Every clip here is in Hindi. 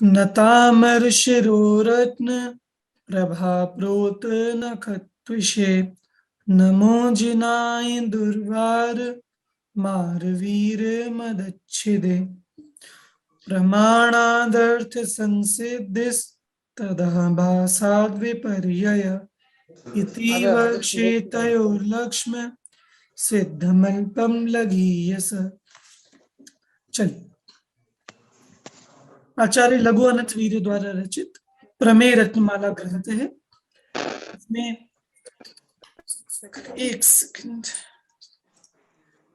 नतामर शिरोरत्न प्रभा प्रोत नखत्विषे नमो जिनाय दुर्वार मारवीर मदच्छिदे प्रमाणादर्थ संसिद्धिस तदा भासाद् विपर्यय इति वक्षेतयोर्लक्ष्म सिद्धमल्पम लगीयस। चलिए, आचार्य लघु अनंत वीर द्वारा रचित प्रमेय रत्नमाला ग्रंथ है। इसमें एक सेकंड,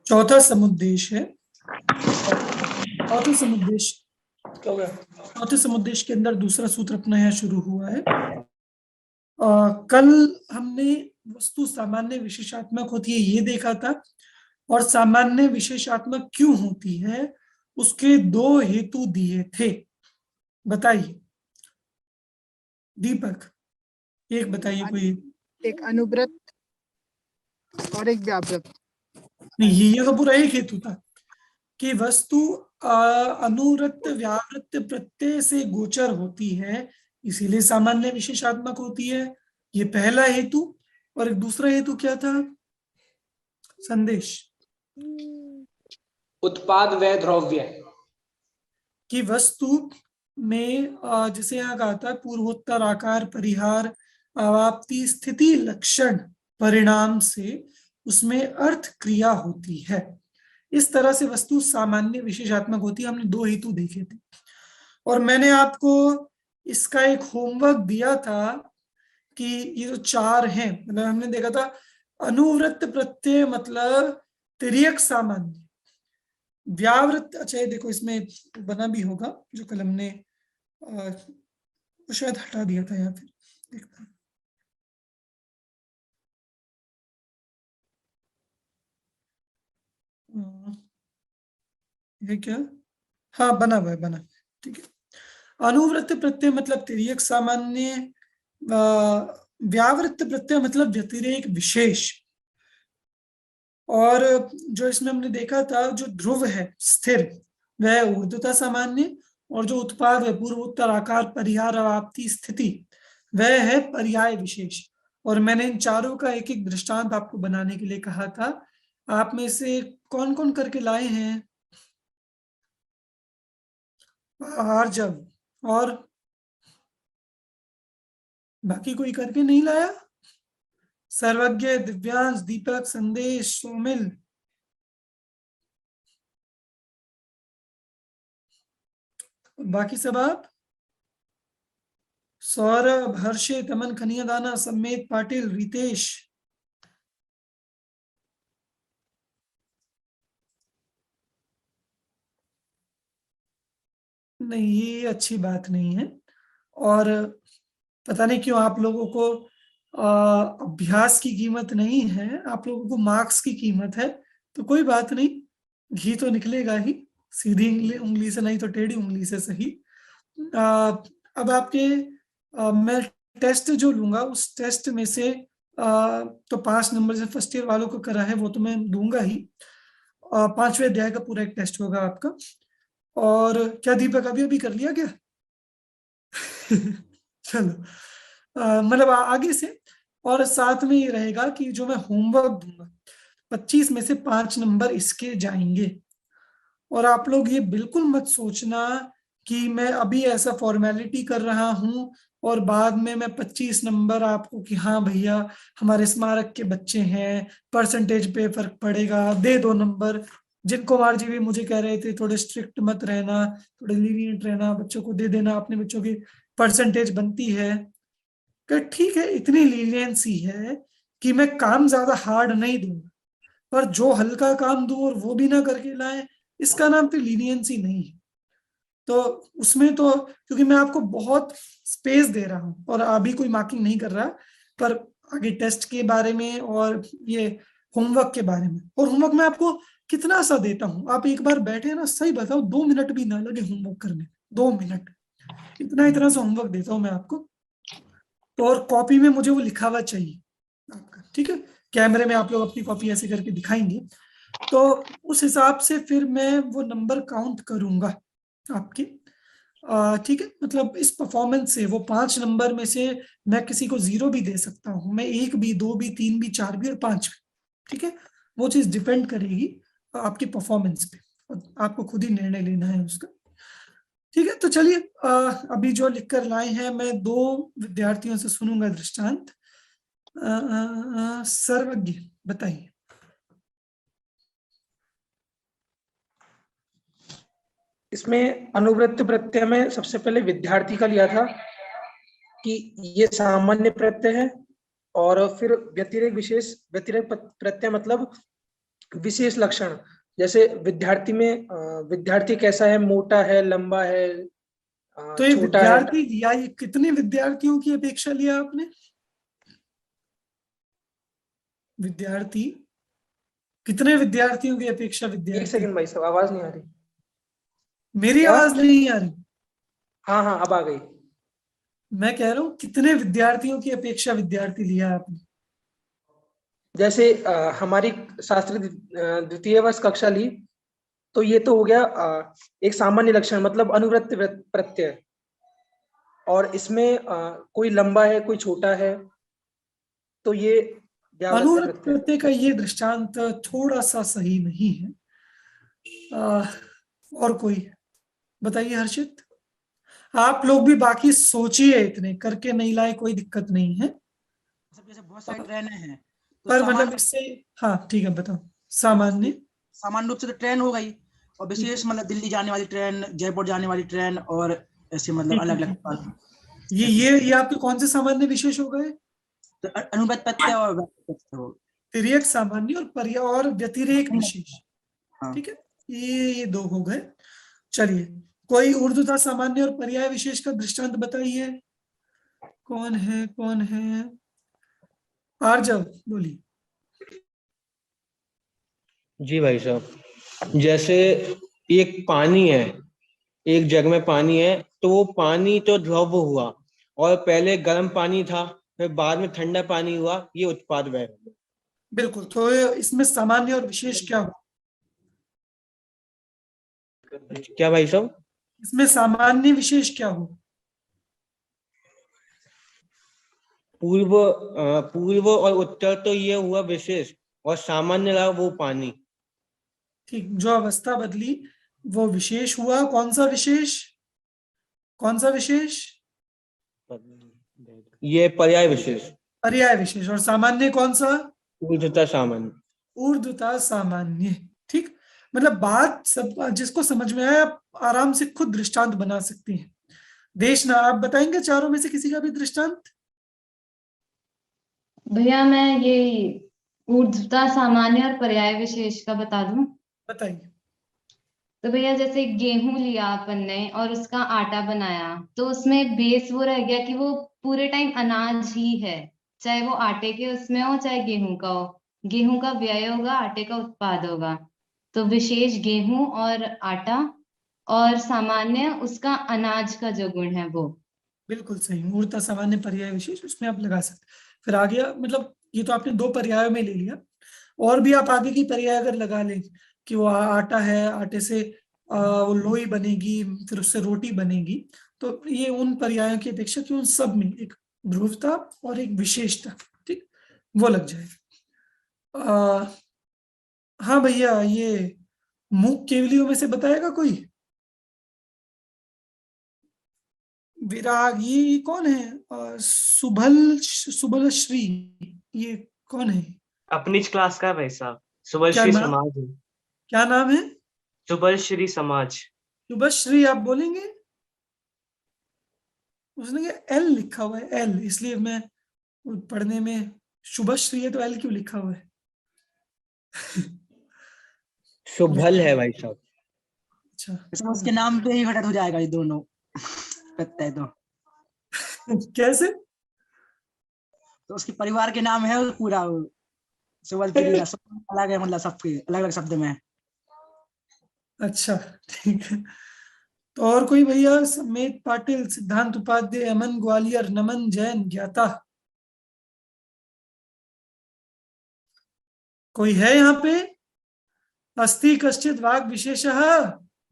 चौथा समुद्देश है। चौथे समुद्देश क्या हो गया? चौथे समुद्देश के अंदर दूसरा सूत्र अपना यहाँ शुरू हुआ है। कल हमने वस्तु सामान्य विशेषात्मक होती है ये देखा था, और सामान्य विशेषात्मक क्यों होती है उसके दो हेतु दिए थे। बताइए दीपक, एक बताइए कोई। एक अनुव्रत और एक व्याव्रत। नहीं, ये तो पूरा एक हेतु था कि वस्तु अनुवृत्त व्यावृत्त प्रत्यय से गोचर होती है, इसीलिए सामान्य विशेषात्मक होती है। ये पहला हेतु। और एक दूसरा हेतु क्या था संदेश? उत्पाद व द्रव्य कि वस्तु में जैसे यहाँ कहा था पूर्वोत्तर आकार परिहार अवाप्ति स्थिति लक्षण परिणाम से उसमें अर्थ क्रिया होती है। इस तरह से वस्तु सामान्य विशेषात्मक होती है। हमने दो हेतु देखे थे और मैंने आपको इसका एक होमवर्क दिया था कि ये जो चार हैं, मतलब हमने देखा था अनुवृत्त प्रत्यय मतलब तिर्यक सामान्य, व्यावृत्त, अच्छा ये देखो इसमें बना भी होगा जो कल हमने शायद हटा दिया था, या फिर देखता हूं। ये क्या? हाँ बना हुआ है, बना, ठीक है। अनुवृत्त प्रत्यय मतलब तिर्यक सामान्य, व्यावृत्त प्रत्यय मतलब व्यतिरेक विशेष। और जो इसमें हमने देखा था जो ध्रुव है स्थिर वह ऊर्ध्वता सामान्य, और जो उत्पाद है पूर्वोत्तर आकार परिहार अवाप्ति स्थिति वह है पर्याय विशेष। और मैंने इन चारों का एक एक दृष्टांत आपको बनाने के लिए कहा था। आप में से कौन कौन करके लाए हैं? आर्जव, और बाकी कोई करके नहीं लाया? सर्वज्ञ, दिव्यांश, दीपक, संदेश, सोमिल, बाकी सब आप? सौरभ, हर्षित, अमन खनियादाना, सम्मेत पाटिल, रितेश। नहीं, ये अच्छी बात नहीं है। और पता नहीं क्यों आप लोगों को अभ्यास की कीमत नहीं है, आप लोगों को मार्क्स की कीमत है। तो कोई बात नहीं, घी तो निकलेगा ही, सीधी उंगली से नहीं तो टेढ़ी उंगली से सही। अब आपके मैं टेस्ट जो लूंगा उस टेस्ट में से तो 5 नंबर से फर्स्ट ईयर वालों को करा है वो तो मैं दूंगा ही। 5वें अध्याय का पूरा एक टेस्ट होगा आपका। और क्या दीपक अभी अभी कर लिया क्या? चलो, मतलब आगे से। और साथ में ये रहेगा कि जो मैं होमवर्क दूंगा 25 में से 5 नंबर इसके जाएंगे। और आप लोग ये बिल्कुल मत सोचना कि मैं अभी ऐसा फॉर्मेलिटी कर रहा हूं और बाद में मैं 25 नंबर आपको कि हाँ भैया हमारे स्मारक के बच्चे हैं, परसेंटेज पे फर्क पड़ेगा, दे दो नंबर। जिन कुमार जी भी मुझे कह रहे थे थोड़े स्ट्रिक्ट मत रहना, थोड़े लीनियंट रहना, बच्चों को दे देना, अपने बच्चों की परसेंटेज बनती है। कि ठीक है, इतनी लीनियंसी है कि मैं काम ज्यादा हार्ड नहीं दूंगा, पर जो हल्का काम दूं और वो भी ना करके लाए, इसका नाम तो लीनियंसी नहीं है। तो उसमें तो क्योंकि मैं आपको बहुत स्पेस दे रहा हूं और अभी कोई मार्किंग नहीं कर रहा, पर आगे टेस्ट के बारे में और ये होमवर्क के बारे में। और होमवर्क मैं आपको कितना सा देता हूं, आप एक बार बैठे ना, सही बताओ 2 मिनट भी ना लगे होमवर्क करने, 2 मिनट, इतना सा होमवर्क देता हूं मैं आपको। तो और कॉपी में मुझे वो लिखा हुआ चाहिए आपका, ठीक है? कैमरे में आप लोग अपनी कॉपी ऐसे करके दिखाएंगे तो उस हिसाब से फिर मैं वो नंबर काउंट करूंगा आपके। ठीक है, मतलब इस परफॉर्मेंस से वो 5 नंबर में से मैं किसी को 0 भी दे सकता हूँ, मैं 1 भी, 2 भी, 3 भी, 4 भी और 5 भी। ठीक है, वो चीज डिपेंड करेगी आपकी परफॉर्मेंस पे, और आपको खुद ही निर्णय लेना है उसका। ठीक है, तो चलिए अभी जो लिख कर लाए हैं, मैं 2 विद्यार्थियों से सुनूंगा दृष्टांत। सर्वज्ञ बताइए। इसमें अनुवृत्त प्रत्यय में सबसे पहले विद्यार्थी का लिया था कि ये सामान्य प्रत्यय है, और फिर व्यतिरेक विशेष, व्यतिरेक प्रत्यय मतलब विशेष लक्षण। जैसे विद्यार्थी में विद्यार्थी कैसा है, मोटा है, लंबा है, तो ये छोटा है। विद्यार्थी लिया, ये कितने विद्यार्थियों की अपेक्षा लिया आपने? विद्यार्थी, कितने विद्यार्थियों की अपेक्षा एक विद्यार्थी? सेकंड भाई साहब, आवाज नहीं आ रही। मेरी क्या? आवाज नहीं आ रही? हाँ हाँ, अब आ गई। मैं कह रहा हूँ कितने विद्यार्थियों की अपेक्षा विद्यार्थी लिया आपने? जैसे हमारी शास्त्री द्वितीय वर्ष कक्षा ली, तो ये तो हो गया एक सामान्य लक्षण मतलब अनुवृत्त प्रत्यय। और इसमें कोई लंबा है, कोई छोटा है, तो ये व्यावृत्त अनुवृत्त प्रत्यय। प्रत्यय का ये दृष्टांत थोड़ा सा सही नहीं है। और कोई बताइए हर्षित। आप लोग भी बाकी सोचिए, इतने करके नहीं लाए कोई दिक्कत नहीं है। सब जैसे बहुत सारी ट्रेन हैं, तो पर मतलब सामान्य इससे, हाँ ठीक है, बताओ। सामान्य, सामान्य रूप से तो ट्रेन हो गई, और ठीक विशेष है, मतलब दिल्ली जाने वाली ट्रेन, जयपुर जाने वाली ट्रेन, और ऐसे मतलब ठीक है, अलग ठीक है। अलग। ये आपके कौन से सामान्य विशेष हो गए? तो अनुबंध प्रत्यय और व्यापक प्रत्यय हो। तिर्यक सामान्य और पर्या और व्यतिरेक विशेष। हाँ। ठीक है, ये 2 हो गए। चलिए, कोई ऊर्ध्वता सामान्य और पर्याय विशेष का दृष्टांत बताइए। कौन है, कौन है? आर्जव बोलिए। जी भाई साहब, जैसे एक पानी है, एक जग में पानी है, तो वो पानी तो द्रव हुआ, और पहले गर्म पानी था, फिर बाद में ठंडा पानी हुआ, ये उत्पाद वह है। बिल्कुल, तो इसमें सामान्य और विशेष क्या हो? क्या भाई साहब? इसमें सामान्य विशेष क्या हो? पूर्व और उत्तर तो ये हुआ विशेष, और सामान्य रहा वो पानी। ठीक, जो अवस्था बदली वो विशेष हुआ। कौन सा विशेष? कौन सा विशेष? ये पर्याय विशेष। पर्याय विशेष। और सामान्य कौन सा? ऊर्ध्वता सामान्य। ऊर्ध्वता सामान्य। ठीक, मतलब बात सब जिसको समझ में आया, आप आराम से खुद दृष्टांत बना सकती हैं। देशना, आप बताएंगे चारों में से किसी का भी दृष्टांत? भैया मैं ये ऊर्ध्वता सामान्य और पर्याय विशेष का बता दूं। बताइए। तो भैया जैसे गेहूं लिया अपन ने और उसका आटा बनाया, तो उसमें बेस वो रह गया कि वो पूरे टाइम अनाज ही है, चाहे वो आटे के उसमें हो चाहे गेहूं का हो। गेहूं का व्यय होगा, आटे का उत्पाद होगा। तो विशेष गेहूं और आटा, और सामान्य उसका अनाज का जो गुण है वो। बिल्कुल सही, मूर्ता सामान्य पर्याय विशेष, उसमें आप लगा सकते। फिर आ गया, मतलब ये तो आपने 2 पर्यायों में ले लिया, और भी आप आगे की पर्याय अगर लगा लें कि वो आटा है, आटे से वो लोई बनेगी, फिर उससे रोटी बनेगी, तो ये उन पर्यायों की अपेक्षा कि उन सब में एक ध्रुवता और एक विशेषता, ठीक, वो लग जाए। हाँ भैया, ये मूक केवलियों में से बताएगा कोई? विराग, ये कौन है? सुबल श्री, ये कौन है? अपनी क्लास का है भाई साहब, सुबल क्या श्री नाम, समाज है। क्या नाम है? सुबल श्री समाज। शुभश्री, आप बोलेंगे? उसने क्या एल लिखा हुआ है? एल, इसलिए मैं पढ़ने में शुभश्री है तो एल क्यों लिखा हुआ है? शुभल है भाई साहब। अच्छा, इसमें उसके नाम पे ही घटित हो जाएगा ये दोनों प्रत्यय कैसे? तो उसके परिवार के नाम है वो पूरा सुबलपुरी का, सब अलग है, मतलब सबके अलग अलग शब्द में है। अच्छा, ठीक है। तो और कोई भैया? समेत पाटिल, सिद्धांत उपाध्याय, अमन ग्वालियर, नमन जैन, ज्ञाता, कोई है यहाँ पे? अस्ति कश्चित वाग विशेषः?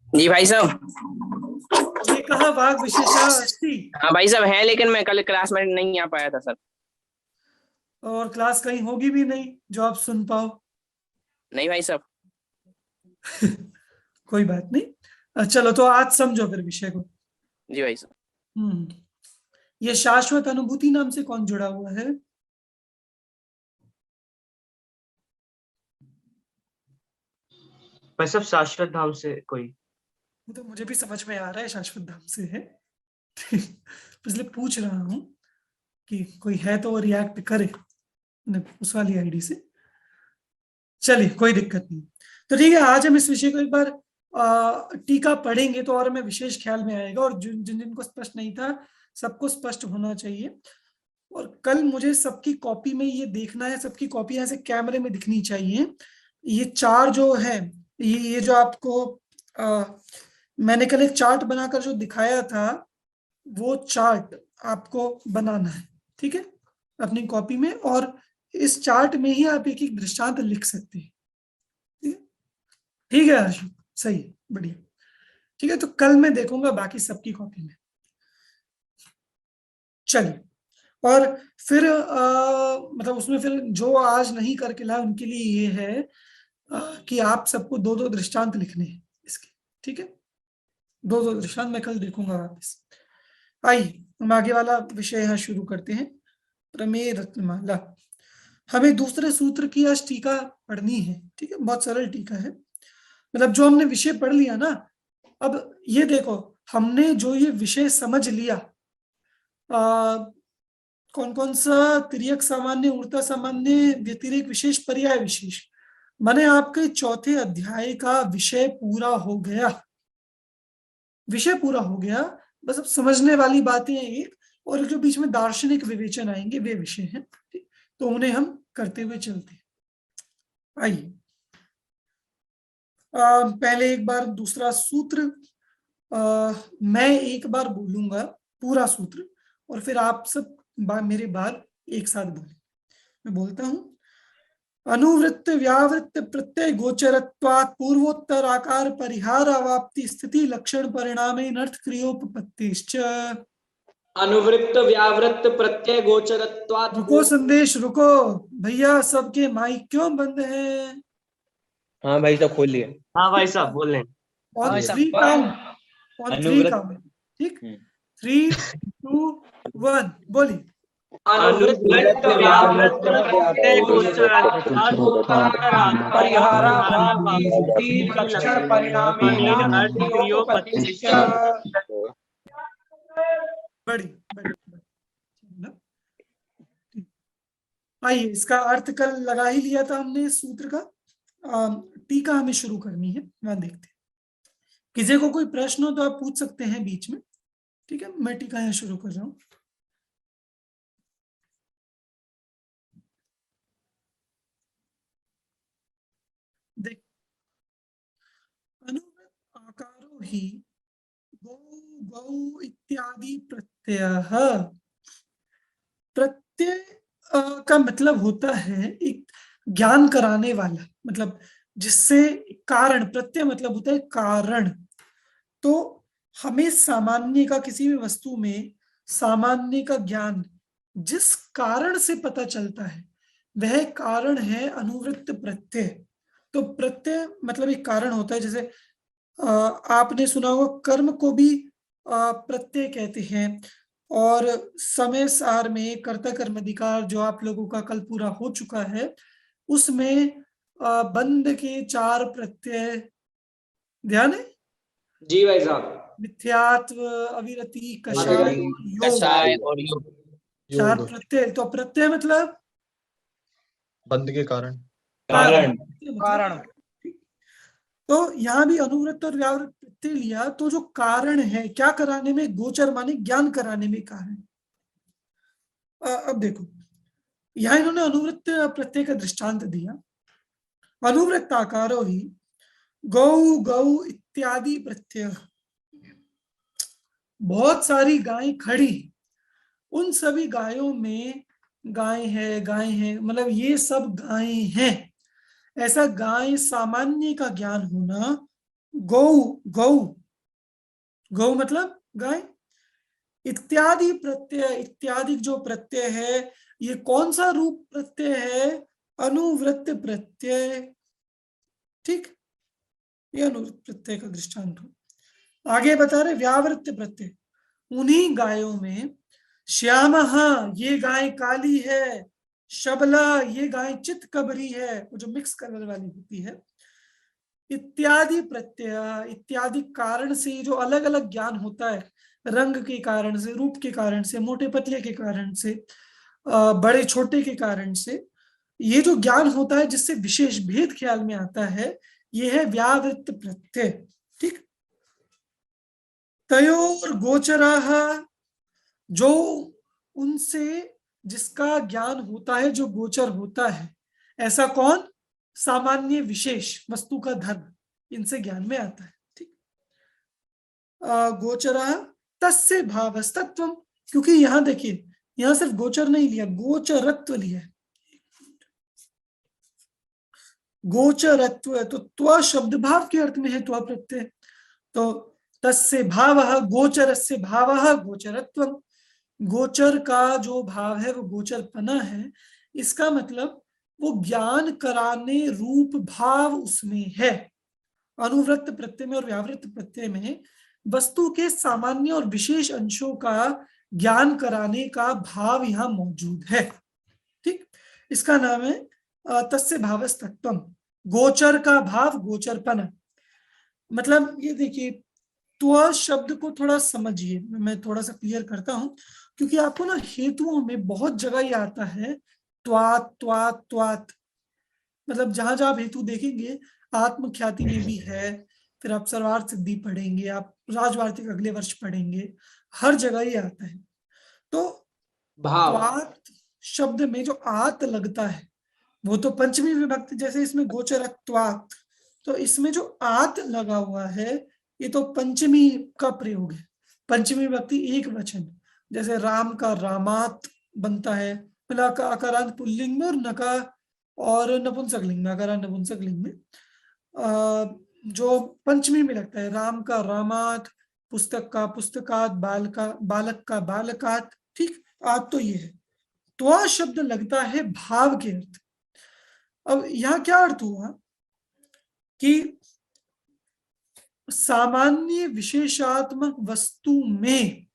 जी भाई साहब। ये कहा वाग विशेषा अस्ति। हाँ भाई साहब है, लेकिन मैं कल क्लास में नहीं आ पाया था सर। और क्लास कहीं होगी भी नहीं जो आप सुन पाओ। नहीं भाई साहब। कोई बात नहीं, चलो तो आज समझो फिर विषय को। जी भाई साहब। ये शाश्वत अनुभूति नाम से कौन जुड़ा हुआ है? भाई साहब शाश्वत धाम से कोई। वो तो मुझे भी समझ में आ रहा है शाश्वत धाम से है। इसलिए पूछ रहा हूं कि कोई है तो वो रिएक्ट करे उस वाली आईडी से। चलिए कोई दिक्कत नहीं। तो ठीक है, आज हम इस विषय को एक बार टीका पढ़ेंगे तो और हमें विशेष ख्याल में आएगा, और जिन जिनको स्पष्ट नहीं था सबको स्पष्ट होना चाहिए। और कल मुझे सबकी कॉपी में ये देखना है, सबकी कॉपी ऐसे कैमरे में दिखनी चाहिए। ये चार जो है, ये जो आपको मैंने कल एक चार्ट बनाकर जो दिखाया था, वो चार्ट आपको बनाना है, ठीक है, अपनी कॉपी में। और इस चार्ट में ही आप एक एक दृष्टांत लिख सकते हैं। ठीक है हर्ष, सही, बढ़िया, ठीक है। तो कल मैं देखूंगा बाकी सबकी कॉपी में। चलिए, और फिर मतलब उसमें फिर जो आज नहीं करके लाए उनके लिए ये है कि आप सबको दो दो दृष्टांत लिखने हैं इसके, ठीक है, दो दो दृष्टांत मैं कल देखूंगा वापस। आइए हम आगे वाला विषय यहाँ शुरू करते हैं। प्रमेय रत्नमाला। हमें दूसरे सूत्र की आज टीका पढ़नी है, ठीक है, बहुत सरल टीका है। मतलब जो हमने विषय पढ़ लिया ना, अब ये देखो हमने जो ये विषय समझ लिया, कौन कौन सा तिर्यक सामान्य, उड़ता सामान्य, व्यतिरेक विशेष, पर्याय विशेष, माने आपके चौथे अध्याय का विषय पूरा हो गया। विषय पूरा हो गया, बस अब समझने वाली बातें एक, और जो बीच में दार्शनिक विवेचन आएंगे वे विषय हैं, तो उन्हें हम करते हुए चलते हैं। आइए पहले एक बार दूसरा सूत्र, मैं एक बार बोलूंगा पूरा सूत्र और फिर आप सब मेरे बाद एक साथ बोले। मैं बोलता हूं, अनुवृत्त व्यावृत्त प्रत्यय गोचरत्वात् पूर्वोत्तर आकार परिहार अवाप्ति स्थिति लक्षण परिणामे नर्थ क्रियोपपत्तिश्च। अनुवृत्त व्यावृत्त प्रत्यय गोचरत्वात्। रुको संदेश, रुको भैया, सबके माइक क्यों बंद है? हाँ भाई साहब खोल लिए। हाँ भाई साहब बोल रहे हैं। ऑन थ्री काउंट, ठीक, 3, 2, 1 बोलिए। अनुवृत्त व्यावृत्त प्रत्यय गोचरत्वात् परिहार अवाप्ति लक्षण परिणामे नर्थ क्रियोपपत्तिश्च। बड़ी आइए, इसका अर्थ कल लगा ही लिया था हमने इस सूत्र का। टीका हमें शुरू करनी है, वहां देखते हैं। किसी को कोई प्रश्न हो तो आप पूछ सकते हैं बीच में, ठीक है। मैं टीका यहाँ शुरू कर रहा हूं। देख, अनुवृत्त आकारो ही गौ गौ इत्यादि प्रत्ययः। प्रत्यय का मतलब होता है एक ज्ञान कराने वाला, मतलब जिससे कारण, प्रत्यय मतलब होता है कारण। तो हमें सामान्य का, किसी भी वस्तु में सामान्य का ज्ञान जिस कारण से पता चलता है वह कारण है अनुवृत्त प्रत्यय। तो प्रत्यय मतलब एक कारण होता है। जैसे आपने सुना होगा कर्म को भी प्रत्यय कहते हैं, और समय सार में कर्ता कर्म अधिकार जो आप लोगों का कल पूरा हो चुका है, उसमें बंध के 4 प्रत्यय ध्यान है? जी भाई साहब। मिथ्यात्व, अविरति, कषाय और योग। 4 प्रत्यय। तो प्रत्यय मतलब बंध के कारण, कारण। तो यहाँ भी अनुवृत्त और व्यावृत्त प्रत्यय लिया तो जो कारण है, क्या कराने में? गोचर माने ज्ञान कराने में कारण। अब देखो यहाँ इन्होंने अनुवृत्त प्रत्यय का दृष्टांत दिया। अनुवृत्त आकारो ही गौ गौ इत्यादि प्रत्यय। बहुत सारी गायें खड़ी, उन सभी गायों में गाय है, मतलब ये सब गायें हैं। ऐसा गाय सामान्य का ज्ञान होना। गौ गौ गौ मतलब गाय। इत्यादि प्रत्यय, इत्यादि जो प्रत्यय है ये कौन सा रूप प्रत्यय है? अनुवृत्त प्रत्यय। ठीक, ये अनुवृत्त प्रत्यय का दृष्टांत हो। आगे बता रहे व्यावृत्त प्रत्यय, उन्हीं गायों में श्यामः ये गाय काली है, शबला ये गाय चितकबरी है, वो जो मिक्स कलर वाली होती है। इत्यादि प्रत्यय, इत्यादि कारण से जो अलग अलग ज्ञान होता है, रंग के कारण से, रूप के कारण से, मोटे पतले के कारण से, बड़े छोटे के कारण से, ये जो ज्ञान होता है जिससे विशेष भेद ख्याल में आता है, ये है व्यावृत्त प्रत्यय। ठीक, तयोर गोचराः, जो उनसे जिसका ज्ञान होता है, जो गोचर होता है, ऐसा कौन? सामान्य विशेष वस्तु का धर्म, इनसे ज्ञान में आता है। ठीक, गोचरः तस्य भावस्तत्वम्, क्योंकि यहां देखिए, यहां सिर्फ गोचर नहीं लिया, गोचरत्व लिया है। गोचरत्व, तो त्व शब्द भाव के अर्थ में है त्व प्रत्यय, तो तस्य भावः गोचरस्य भावः गोचरत्वम्, गोचर का जो भाव है वो गोचरपना है। इसका मतलब वो ज्ञान कराने रूप भाव उसमें है। अनुवृत्त प्रत्यय में और व्यावृत्त प्रत्यय में वस्तु के सामान्य और विशेष अंशों का ज्ञान कराने का भाव यहाँ मौजूद है। ठीक, इसका नाम है तस्य भावस्तत्वम्, गोचर का भाव गोचरपना। मतलब ये देखिए, त्व शब्द को थोड़ा समझिए, मैं थोड़ा सा क्लियर करता हूं, क्योंकि आपको ना हेतुओं में बहुत जगह ये आता है त्वात त्वात त्वात, मतलब जहां जहां आप हेतु देखेंगे, आत्मख्याति में भी है, फिर आप सर्वार्थ सिद्धि पढ़ेंगे, आप राजवार्तिक अगले वर्ष पढ़ेंगे, हर जगह ये आता है। तो त्वात शब्द में जो आत लगता है वो तो पंचमी विभक्ति, जैसे इसमें गोचरत्वात्, तो इसमें जो आत लगा हुआ है ये तो पंचमी का प्रयोग है, पंचमी विभक्ति एक वचन, जैसे राम का रामात बनता है, पिला का आकारांत पुल्लिंग में और नका और नपुंसकलिंग में, आकारांत नपुंसकलिंग में, जो पंचमी में लगता है, राम का रामात, पुस्तक का पुस्तकात, बालक का बालकात। ठीक, आत तो ये है। त्वा शब्द लगता है भाव के अर्थ। अब यहाँ क्या अर्थ हुआ कि सामान्य विशेषात्मक वस्तु में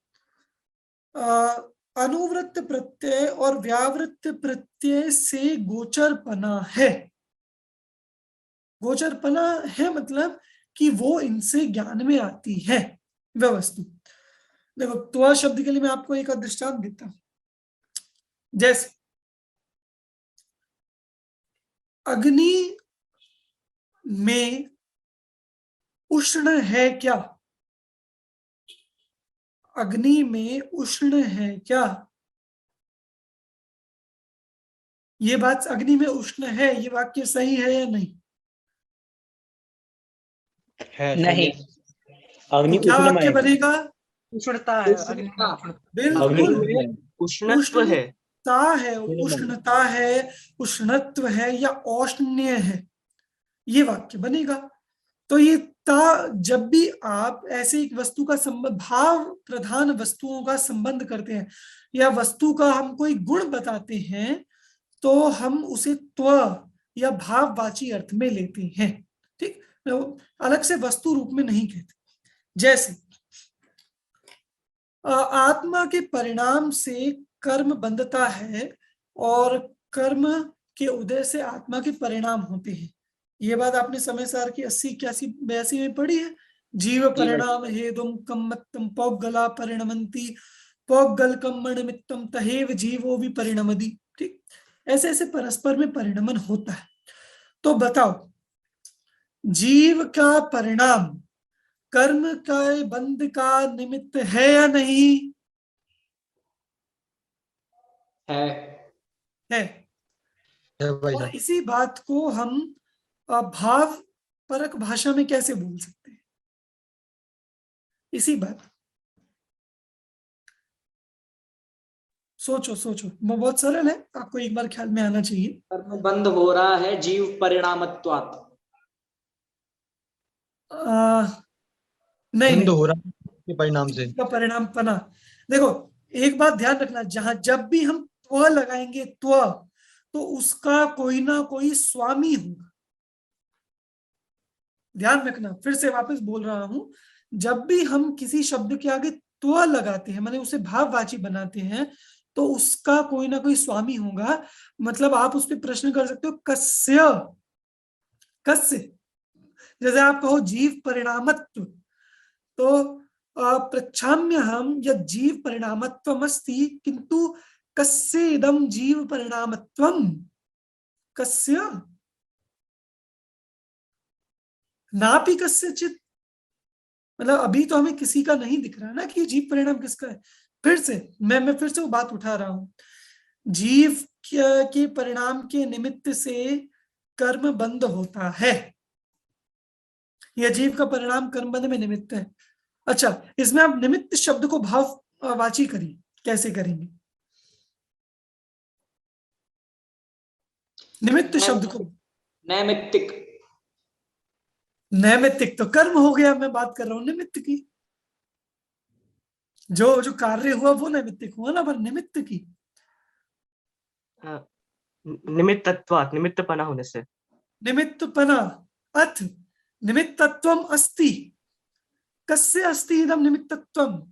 अनुवृत्त प्रत्यय और व्यावृत्त प्रत्यय से गोचरपना है। गोचरपना है मतलब कि वो इनसे ज्ञान में आती है वह वस्तु। देखो, त्वा शब्द के लिए मैं आपको एक दृष्टांत देता हूं। जैसे अग्नि में उष्ण है क्या? अग्नि में उष्ण है क्या? ये बात, अग्नि में उष्ण है, ये वाक्य सही है या नहीं? है नहीं। अग्नि तो क्या वाक्य बनेगा? उष्णता है, बिल्कुल, उष्णत्व है, उष्णता है, उष्णत्व है या औष्ण्य है, ये वाक्य बनेगा। तो ये ता, जब भी आप ऐसे एक वस्तु का संबंध, भाव प्रधान वस्तुओं का संबंध करते हैं या वस्तु का हम कोई गुण बताते हैं, तो हम उसे त्व या भाववाची अर्थ में लेते हैं। ठीक, अलग से वस्तु रूप में नहीं कहते। जैसे आत्मा के परिणाम से कर्म बंधता है और कर्म के उदय से आत्मा के परिणाम होते हैं। ये बात आपने समय सार की 80, 81, 82 में पढ़ी है। जीव परिणाम हेदुम कम्मत्तम पौगला परिणमंती पौगल कम्मण मित्तम तहेव जीवो भी परिणमदी। ठीक, ऐसे ऐसे परस्पर में परिणमन होता है। तो बताओ, जीव का परिणाम कर्म के बंध का निमित्त है या नहीं? है। और इसी बात को हम भाव परक भाषा में कैसे बोल सकते हैं? इसी बात, सोचो सोचो, वो बहुत सरल है, आपको एक बार ख्याल में आना चाहिए। कर्म बंद हो रहा है जीव परिणामत्वात्। नहीं, बंद हो रहा है, के परिणाम से। का परिणाम पना। देखो एक बात ध्यान रखना, जहां जब भी हम त्व लगाएंगे तो उसका कोई ना कोई स्वामी होगा। ध्यान रखना, फिर से वापस बोल रहा हूं, जब भी हम किसी शब्द के आगे त्व लगाते हैं, माने उसे भाववाची बनाते हैं, तो उसका कोई ना कोई स्वामी होगा। मतलब आप उस पर प्रश्न कर सकते हो, कस्य, कस्य। जैसे आप कहो जीव परिणामत्व, तो पृच्छाम्य हम यद जीव परिणामत्वम अस्ति, किंतु कस्य इदम जीव परिणामत्वम, कस्य नापि कस्यचित्। मतलब अभी तो हमें किसी का नहीं दिख रहा ना कि जीव परिणाम किसका है। फिर से मैं फिर से वो बात उठा रहा हूं, जीव के परिणाम के निमित्त से कर्म बंध होता है, यह जीव का परिणाम कर्म बंध में निमित्त है। अच्छा, इसमें आप निमित्त शब्द को भाववाची करिए, कैसे करेंगे निमित्त शब्द को? नैमित्तिक। नैमित्तिक तो कर्म हो गया, मैं बात कर रहा हूं निमित्त की। जो कार्य हुआ वो नैमित्तिक हुआ ना, पर निमित्त की। निमित्तत्वात्, निमित्तपना होने से। निमित्तपना अथ निमित्तत्वम अस्ति, कस्य अस्ति इदम निमित्तत्वम।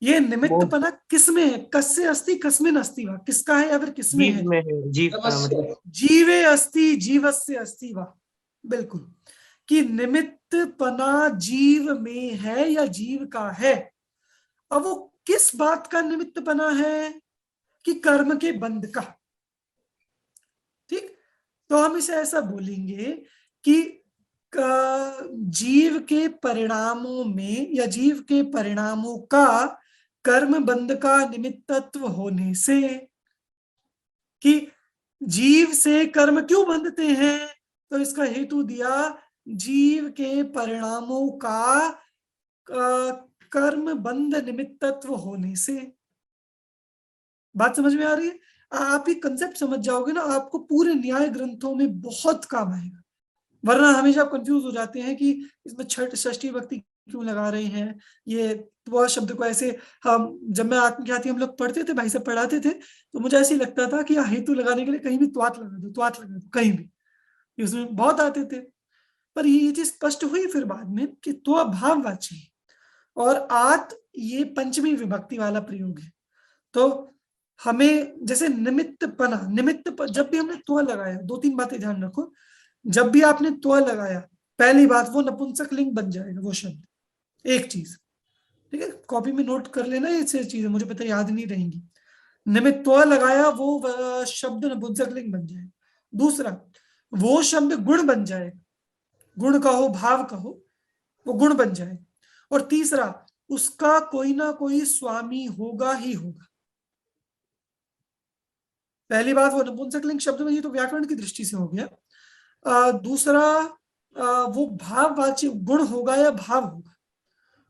ये निमित्तपना किसमें है? कस्य अस्ति कस्मिन् अस्ति वा, किसका है या फिर किसमें है? जीव में है, जीव मतलब जीवे अस्ति जीवस्य अस्ति वा। बिल्कुल, कि निमित्तपना जीव में है या जीव का है। अब वो किस बात का निमित्तपना है? कि कर्म के बंध का। ठीक, तो हम इसे ऐसा बोलेंगे कि जीव के परिणामों में या जीव के परिणामों का कर्म बंध का निमित्तत्व होने से, कि जीव से कर्म क्यों बंधते हैं, तो इसका हेतु दिया जीव के परिणामों का कर्म बंध निमित्तत्व होने से। बात समझ में आ रही है? आप ये कंसेप्ट समझ जाओगे ना, आपको पूरे न्याय ग्रंथों में बहुत काम आएगा। वरना हमेशा आप कंफ्यूज हो जाते हैं कि इसमें छठ षष्ठी विभक्ति क्यों लगा रहे हैं, ये त्व शब्द को ऐसे। हम जब मैं आत्मख्याति हम लोग पढ़ते थे, भाई साहब पढ़ाते थे, तो मुझे ऐसे ही लगता था कि हेतु लगाने के लिए कहीं भी त्वात लगा दो, त्वात लगा दो, कहीं भी, इसमें बहुत आते थे। पर ये चीज स्पष्ट हुई फिर बाद में कि त्व भाववाची और आत ये पंचमी विभक्ति वाला प्रयोग है। तो हमें जैसे निमित्तपना, जब भी हमने त्व लगाया, दो तीन बातें ध्यान रखो, जब भी आपने त्व लगाया, पहली बात वो नपुंसक लिंग बन जाएगा वो शब्द, एक चीज, ठीक है, कॉपी में नोट कर लेना, ये चीजें मुझे पता याद नहीं रहेंगी। निमित्त त्व लगाया, वो शब्द नपुंसक लिंग बन जाएगा। दूसरा, वो शब्द गुण बन जाएगा, गुण का हो भाव का हो, वो गुण बन जाएगा। और तीसरा, उसका कोई ना कोई स्वामी होगा ही होगा। पहली बात वो नपुंसक लिंग शब्द में, ये तो व्याकरण की दृष्टि से हो गया। दूसरा, वो भाववाची गुण होगा या भाव होगा।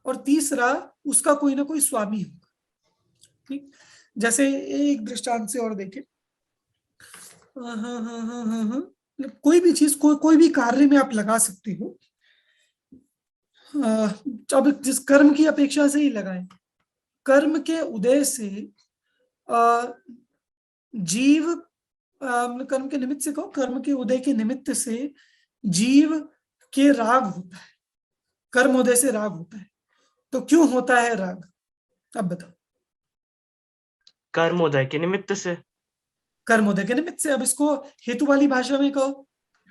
और तीसरा, उसका कोई ना कोई स्वामी होगा। ठीक, जैसे एक दृष्टांत से और देखें, कोई भी चीज कोई भी कार्य में आप लगा सकते हो, अब जिस कर्म की अपेक्षा से ही लगाएं। कर्म के उदय से जीव, कर्म के निमित्त से कहो, कर्म के उदय के निमित्त से जीव के राग होता है, कर्मोदय से राग होता है। तो क्यों होता है राग, अब बताओ? कर्मोदय के निमित्त से। कर्मोदय के निमित्त से। अब इसको हेतु वाली भाषा में कहो,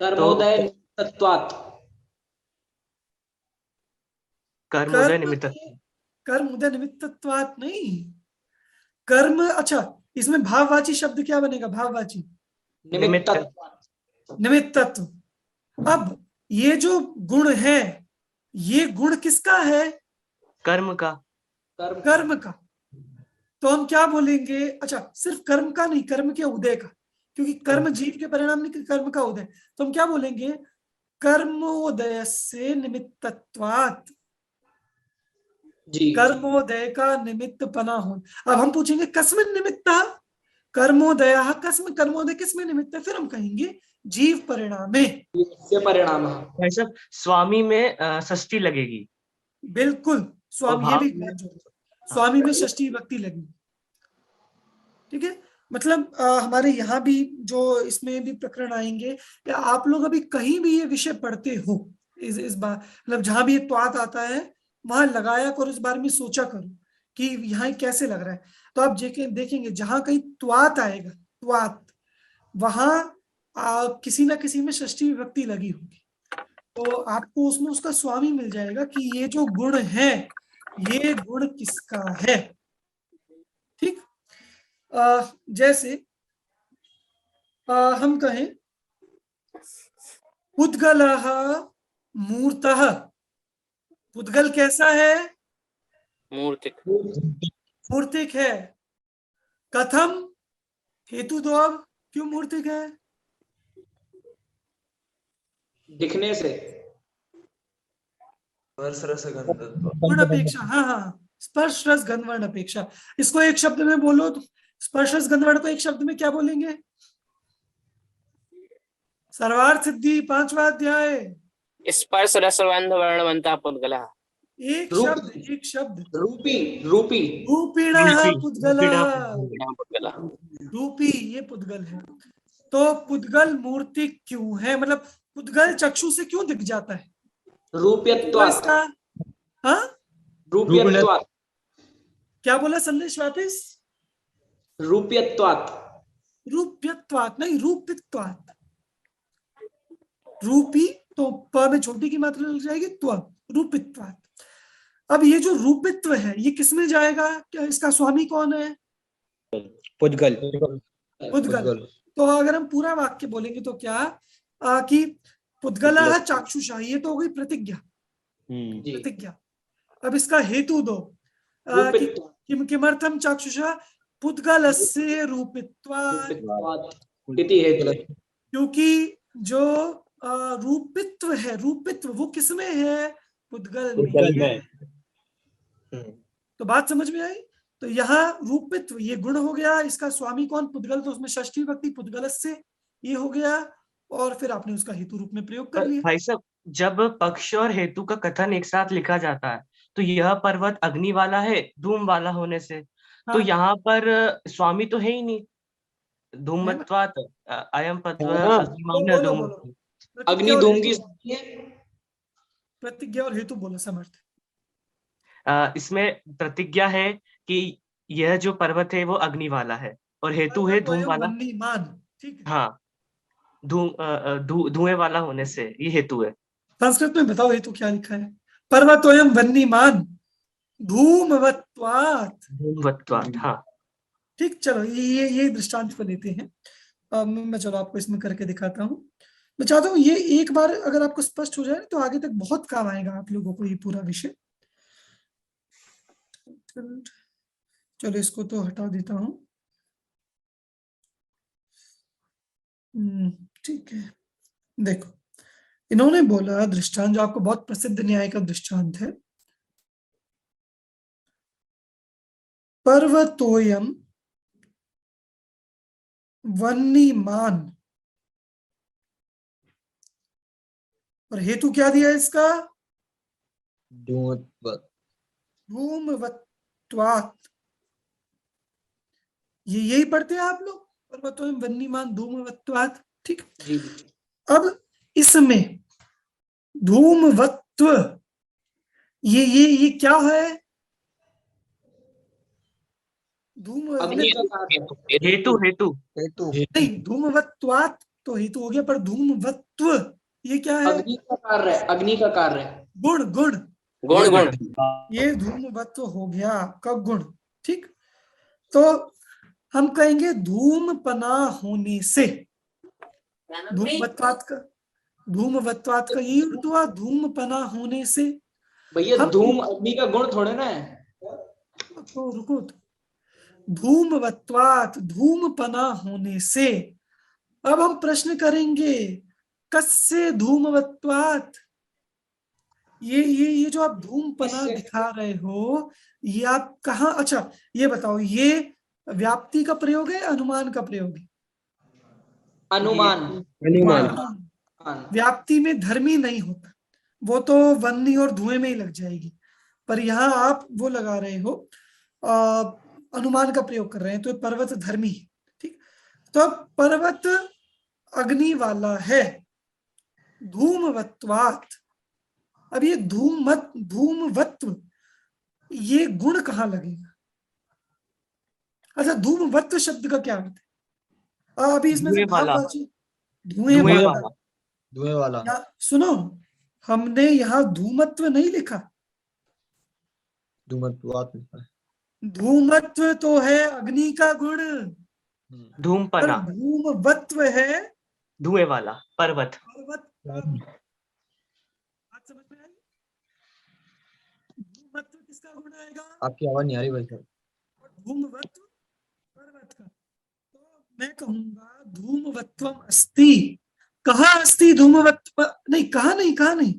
कर्मोदय निमित्तत्वात्। कर्मोदय निमित्त, कर्मोदय निमित्तत्वात् नहीं, कर्म। अच्छा, इसमें भाववाची शब्द क्या बनेगा? भाववाची निमित्तत्व। अब ये जो गुण है, ये गुण किसका है? कर्म का। कर्म का। तो हम क्या बोलेंगे? अच्छा, सिर्फ कर्म का नहीं, कर्म के उदय का, क्योंकि कर्म जीव के परिणाम नहीं, कर्म का उदय। तो हम क्या बोलेंगे? कर्मोदय से निमित्तत्वात्, कर्मोदय का निमित्त पना हो। अब हम पूछेंगे कस्मिन् निमित्तः, कर्मोदयः कस्म, कर्मोदय किसमें निमित्त है? फिर हम कहेंगे जीव परिणामे। परिणाम भाई साहब, स्वामी में षष्ठी लगेगी। बिल्कुल स्वामी, ये भाव भी बात जो स्वामी में षष्ठी विभक्ति लगनी। ठीक है, मतलब हमारे यहाँ भी जो इसमें भी प्रकरण आएंगे, या आप लोग अभी कहीं भी ये विषय पढ़ते हो, इस बार मतलब जहां भी ये त्वात आता है वहां लगाया करो, इस बारे में सोचा करो कि यहाँ कैसे लग रहा है। तो आप देखेंगे जहां कहीं त्वात आएगा, त्वात, वहां किसी ना किसी में षष्ठी विभक्ति लगी होगी, तो आपको उसमें उसका स्वामी मिल जाएगा कि ये जो गुण है ये गुण किसका है। ठीक, जैसे हम कहें पुद्गलः मूर्तः, पुद्गल कैसा है? मूर्तिक। मूर्तिक है। कथम, हेतु दो अब, क्यों मूर्तिक है? दिखने से। गुण अपेक्षा, हाँ हाँ, स्पर्श रस गंध वर्ण अपेक्षा। इसको एक शब्द में बोलो तो स्पर्श रस गंध वर्ण को एक शब्द में क्या बोलेंगे? सर्वार्थ सिद्धि 5वां अध्याय। स्पर्श रसगंध वर्ण बनता पुद्गला। एक रूप- शब्द, एक शब्द। रूपी रूपी रूपिणः पुद्गलः, पुद्गला। रूपी ये पुद्गल है। तो पुद्गल मूर्तिक क्यों है, मतलब पुद्गल चक्षु से क्यों दिख जाता है? तो रूप्यत्वात्। इसका, हाँ रूप्यत्वात्। क्या बोला संदेश वापिस? रूप्यत्वात्। रूप्यत्वात् नहीं, रूपित्वात्। रूपी तो प में छोटी की मात्रा लग जाएगी, त्व, रूपित्वात्। अब ये जो रूपित्व है ये किसमें जाएगा? क्या इसका स्वामी कौन है? पुद्गल। पुद्गल। तो अगर हम पूरा वाक्य बोलेंगे तो क्या, कि पुद्गलः चाक्षुषा, ये तो हो गई प्रतिज्ञा, जी। प्रतिज्ञा। अब इसका हेतु दो, कि किमर्थम चाक्षुषा पुद्गलस्य रूपित्वात्, रूपित्वात् इति हेतु। क्योंकि जो रूपित्व है, रूपित्व वो किसमें है? पुद्गल में है। तो बात समझ में आई? तो यहाँ रूपित्व ये गुण हो गया, इसका स्वामी कौन? पुद्गल, तो उसमें षष्ठी विभक्ति पुद्गलस्य ये हो गया, और फिर आपने उसका हेतु रूप में प्रयोग कर लिया। भाई साहब, जब पक्ष और हेतु का कथन एक साथ लिखा जाता है तो यह पर्वत अग्नि वाला है धूम वाला होने से, तो हाँ। यहाँ पर स्वामी तो है ही नहीं। धूमत्वात् अयम हाँ। अग्निमान्य बोलो धूम। बोलो, अग्नि धूम की प्रतिज्ञा और हेतु बोलो समर्थ। इसमें प्रतिज्ञा है कि यह जो पर्वत है वो अग्नि वाला है, और हेतु है धूम वाला। वन्नीमान, ठीक है। हाँ, धुएं वाला होने से ये हेतु है। संस्कृत में बताओ हेतु क्या लिखा है? पर्वतोयम वन्नीमान धूमवत्वात्। धूमवत्वात्, हाँ। ठीक, चलो ये दृष्टांत को लेते हैं। मैं चलो आपको इसमें करके दिखाता हूँ। मैं चाहता हूँ ये एक बार अगर आपको स्पष्ट हो जाए तो आगे तक बहुत काम आएगा आप लोगों को ये पूरा विषय। चलो इसको तो हटा देता हूँ। ठीक है, देखो इन्होंने बोला दृष्टांत जो आपको बहुत प्रसिद्ध न्याय का दृष्टांत है, पर्वतोयम वन्नीमान, और हेतु क्या दिया इसका? धूमवत्वात्। ये यही पढ़ते हैं आप लोग, पर्वतोयम वन्नीमान धूमवत्वात्। ठीक, अब इसमें धूमवत्व ये क्या है? हेतु हेतु नहीं, धूमवत्वात् तो हेतु हो गया, पर धूमवत्व ये क्या है? अग्नि का कार्य है, अग्नि का कार्य है। गुण, गुण गुण गुण। ये धूमवत्व हो गया आपका गुण। ठीक, तो हम कहेंगे धूमपना होने से, धूमवत्वात् का यही अर्थ हुआ, धूमपना होने से। भैया धूम अग्नि का गुण थोड़े ना है। तो रुको, धूमवत्वात् धूमपना होने से। अब हम प्रश्न करेंगे कस्य धूमवत्वात्, ये जो आप धूमपना दिखा रहे हो ये आप कहाँ, अच्छा ये बताओ, ये व्याप्ति का प्रयोग है, अनुमान का प्रयोग है? अनुमान। व्याप्ति में धर्मी नहीं होता, वो तो वन्नी और धुएं में ही लग जाएगी। पर यहाँ आप वो लगा रहे हो, अनुमान का प्रयोग कर रहे हैं, तो ये पर्वत धर्मी है। ठीक, तो अब पर्वत अग्नि वाला है धूमवत्वात्। अब ये धूमवत्व, ये गुण कहाँ लगेगा? अच्छा, धूमवत्व शब्द का क्या अर्थ है? अभी इसमें से धुएं वाला। भाववाची धुएं धुएं वाला। वाला। धुएं वाला। सुनो, हमने यहाँ धूमत्व नहीं लिखा, धूमत्वात् लिखा है। धूमत्व तो है अग्नि का गुण, पर धूमपना, धूमवत्व है धुएं वाला, पर्वत। पर्वत का गुण। बात समझ में आई? धूमत्व किसका गुण आएगा? आपकी आवाज नहीं आ रही भाई साहब। और धूमवत्व पर्वत का। तो मैं कहूंगा धूमवत्वम अस्ति। कहाँ अस्ति धूमवत्व? नहीं, कहा नहीं,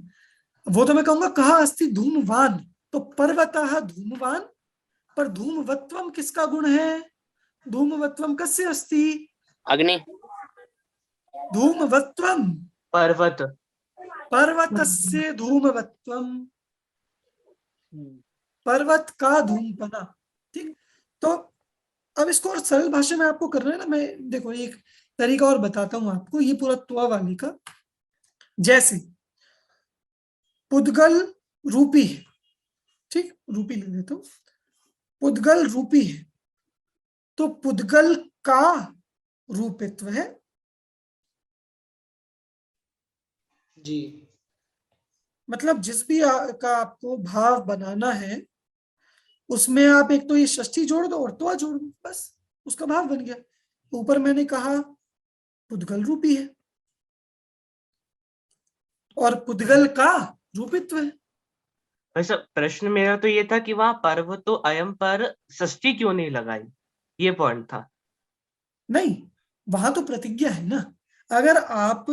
वो तो मैं कहूंगा कहा अस्ति धूमवान। तो पर्वतः धूमवान, पर धूमवत्वम किसका गुण है? धूमवत्वम कस्य अस्ति? अग्नि। धूमवत्वम पर्वत। पर्वतस्य धूमवत्वम, पर्वत का धूमपना। ठीक, तो अब इसको और सरल भाषा में आपको करना है ना। मैं देखो एक तरीका और बताता हूं आपको, ये पूरा त्वा वाली का। जैसे पुद्गल रूपी है, ठीक, रूपी ले लेता हूं, पुद्गल रूपी है, तो पुद्गल का रूपित्व है जी। मतलब जिस भी का आपको भाव बनाना है, उसमें आप एक तो ये षष्ठी जोड़ दो और त्वा जोड़ दो, बस उसका भाव बन गया। ऊपर मैंने कहा पुद्गल रूपी है और पुद्गल का रूपित्व है। वैसे प्रश्न मेरा तो ये था कि वहां पर्वत तो अयम पर षष्ठी क्यों नहीं लगाई, ये पॉइंट था। नहीं, वहां तो प्रतिज्ञा है ना। अगर आप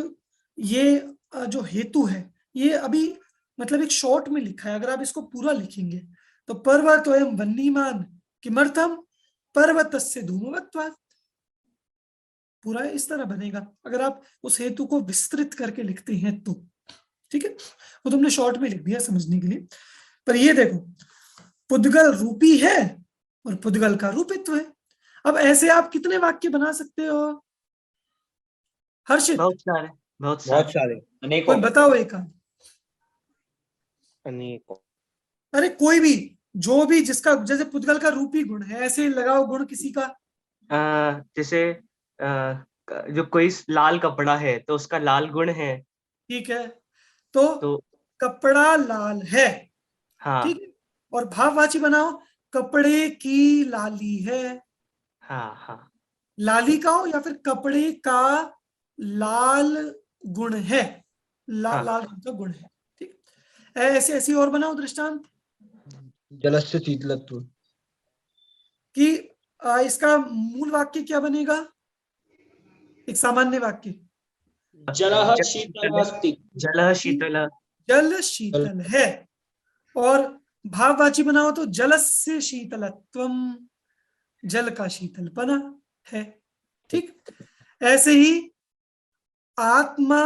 ये जो हेतु है, ये अभी मतलब एक शॉर्ट में लिखा है, अगर आप इसको पूरा लिखेंगे तो पर्वतोऽयं वह्निमान् किमर्थम पर्वतस्य धूमवत्वात्, पूरा इस तरह बनेगा अगर आप उस हेतु को विस्तृत करके लिखते हैं तो। ठीक है, वो तुमने शॉर्ट में लिख दिया समझने के लिए। पर ये देखो, पुद्गल रूपी है और पुद्गल का रूपित्व है। अब ऐसे आप कितने वाक्य बना सकते हो हर्षित? बहुत सारे कोई बताओ एक आध। अनेकों। अरे कोई भी, जो भी जिसका, जैसे पुद्गल का रूपी गुण है, ऐसे लगाओ गुण किसी का। जैसे जो कोई लाल कपड़ा है तो उसका लाल गुण है। ठीक है, तो कपड़ा लाल है। हाँ। ठीक है, और भाववाची बनाओ, कपड़े की लाली है। हाँ। लाली का हो या फिर कपड़े का लाल गुण है, लाल रंग का गुण है। ठीक, ऐसे ऐसी और बनाओ दृष्टांत। जलस्य शीतलत्व, कि इसका मूल वाक्य क्या बनेगा? एक सामान्य वाक्य, जलः शीतलः अस्ति। जलः शीतल, जल शीतल है। और भाववाची बनाओ तो जलस्य शीतलत्वम, जल का शीतलपना है। ठीक, ऐसे ही आत्मा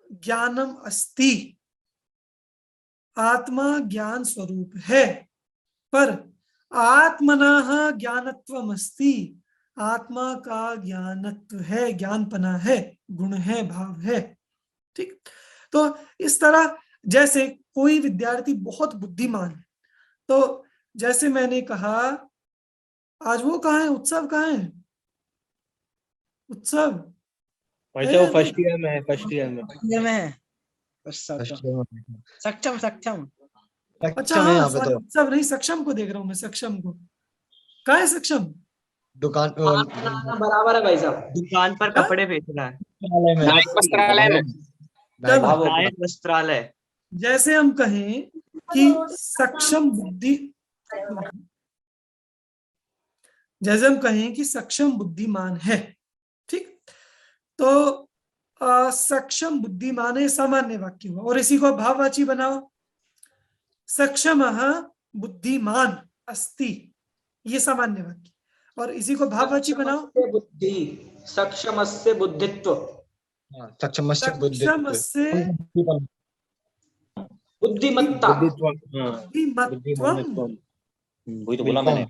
ज्ञानम अस्ति, आत्मा ज्ञान स्वरूप है, पर आत्मनः ज्ञानत्वम अस्ति, आत्मा का ज्ञानत्व है, ज्ञानपना है, गुण है, भाव है। ठीक, तो इस तरह जैसे कोई विद्यार्थी बहुत बुद्धिमान है, तो जैसे मैंने कहा, आज वो कहाँ है, उत्सव कहाँ है? उत्सव वो फर्स्ट ईयर में है, फर्स्ट ईयर में है। सक्षम अच्छा हाँ, उत्सव नहीं, सक्षम को देख रहा हूँ मैं, सक्षम को। कहाँ है सक्षम? दुकान बराबर है भाई साहब, दुकान पर कपड़े बेच रहा है, नायक वस्त्रालय। जैसे हम कहें कि सक्षम बुद्धि, जैसे हम कहें कि सक्षम बुद्धिमान है। ठीक, तो सक्षम बुद्धिमान है सामान्य वाक्य हुआ, और इसी को भाववाची बनाओ, सक्षमः बुद्धिमान अस्ति, ये सामान्य वाक्य, और इसी को भाववाची बनाओ, बुद्धि सक्षमस्य बुद्धित्व, सक्षमस्य बुद्धित्व, बुद्धिमत्ता। बुद्धिमत्वम, वही तो बोला मैंने।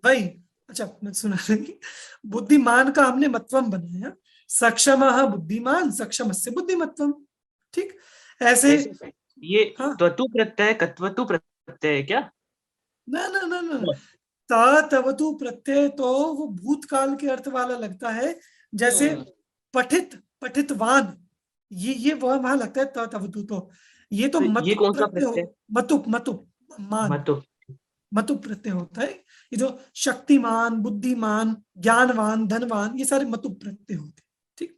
भाई अच्छा मैं सुना रही, बुद्धिमान का हमने मतवम बनाया, सक्षमः बुद्धिमान, सक्षमस्य बुद्धिमत्वम। ठीक, ऐसे ये हाँ। त्वतु प्रत्यय कत्वतु प्रत्यय है क्या? ना ना ना ना, तवतु प्रत्यय तो वो भूतकाल के अर्थ वाला लगता है, जैसे पठित, पठितवान, ये वहां लगता है तवतु। तो ये तो तो ये मतु कौन सा प्रत्यय प्रत्यय? मतु मतु मान, मतु। मतु प्रत्यय होता है। ये जो शक्तिमान, बुद्धिमान, ज्ञानवान, धनवान, ये सारे मतु प्रत्यय होते हैं। ठीक,